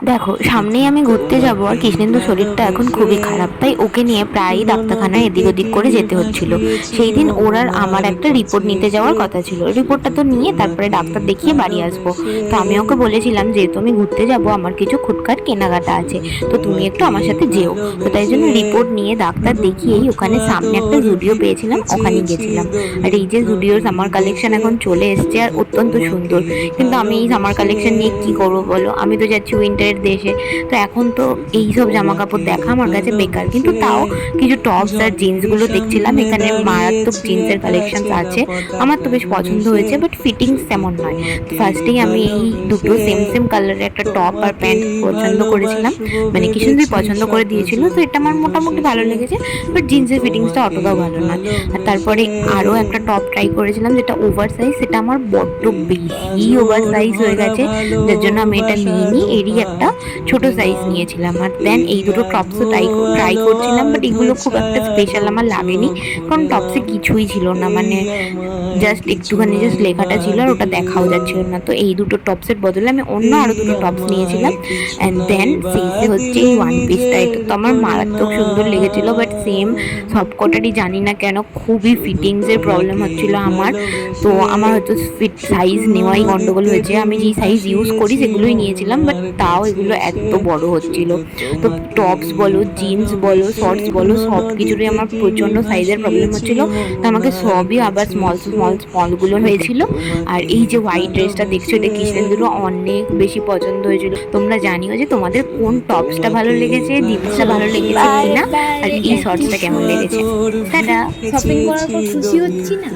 দেখো, সামনেই আমি ঘুরতে যাব, আর কৃষ্ণেন্দুর শরীরটা এখন খুবই খারাপ, তাই ওকে নিয়ে প্রায়ই ডাক্তারখানায় এদিক ওদিক করে যেতে হচ্ছিল। সেই দিন ওর আর আমার একটা রিপোর্ট নিতে যাওয়ার কথা ছিল। রিপোর্টটা তো নিয়ে তারপরে ডাক্তার দেখিয়ে বাড়ি আসবো। তো আমি ওকে বলেছিলাম, যেহেতু আমি ঘুরতে যাব, আমার কিছু খুটখাট কেনাকাটা আছে, তো তুমি একটু আমার সাথে যেও। তো তাই জন্য রিপোর্ট নিয়ে ডাক্তার দেখিয়েই ওখানে সামনে একটা জুডিও পেয়েছিলাম, ওখানে গেছিলাম। আর এই যে জুডিওর সামার কালেকশন এখন চলে এসছে, আর অত্যন্ত সুন্দর। কিন্তু আমি এই সামার কালেকশন নিয়ে কি করবো বলো, আমি তো যাচ্ছি উইন্টারের দেশে। তো এখন তো এই সব জামা কাপড় দেখা আমার কাছে বেকার, কিন্তু তাও কিছু টপস আর জিন্সগুলো দেখছিলাম। এখানে মারাত্মক জিন্সের কালেকশন আছে, আমার তো বেশ পছন্দ হয়েছে, বাট ফিটিংস তেমন নয়। তো ফার্স্টেই আমি এই দুটো সেম সেম কালারের একটা টপ আর প্যান্ট পছন্দ করেছিলাম, মানে কৃষ্ণদি পছন্দ করে দিয়েছিল। তো এটা আমার মোটামুটি ভালো লেগেছে, বাট জিন্সের ফিটিংসটা অতটাও ভালো নয়। আর তারপরে আরও একটা টপ ট্রাই করেছিলাম, যেটা ওভার সাইজ, সেটা আমার বড্ড বেশি ওভার সাইজ হয়ে গেছে, যার জন্য আমি এটা নিইনি। এরই একটা ছোট সাইজ নিয়েছিলাম। আর দেন এই দুটো টপসও ট্রাই করছিলাম, বাট এগুলো খুব একটা স্পেশাল আমার লাগেনি, কারণ টপসে কিছুই ছিল না, মানে জাস্ট একটুখানি জাস্ট লেখাটা ছিল, আর ওটা দেখাও যাচ্ছিল না। তো এই দুটো টপসের বদলে আমি অন্য আরও দুটো টপস নিয়েছিলাম। অ্যান্ড দেন শেষে হচ্ছে এই ওয়ান পিসটা, এটা তো আমার মারাত্মক সুন্দর লেগেছিল, বাট সেম সবকটারই জানি না কেন খুবই ফিটিংসের প্রবলেম হচ্ছিল আমার। তো আমার হয়তো ফিট সাইজ নেওয়াই গন্ডগোল হয়েছে, আমি যেই সাইজ ইউজ করি সেগুলোই নিয়েছিলাম, বাট তাও এগুলো এত বড় হচ্ছিল। তো টপস বলো, জিন্স বলো, শর্টস বলো, সব কিছুরই আমার প্রচণ্ড সাইজের প্রবলেম হচ্ছিল। তো আমাকে সবই আবার স্মল স্মল স্মলগুলো হয়েছিল। আর এই যে হোয়াইট ড্রেসটা দেখছো, এটা কৃষ্ণেন্দুরও অনেক বেশি পছন্দ হয়েছিল। তোমরা জানিও যে তোমাদের কোন টপসটা ভালো লেগেছে, জিন্সটা ভালো লেগেছে কিনা, আর এই শর্টসটা কেমন লেগেছে। টাটা। শপিং করার পর খুশি হচ্ছি না।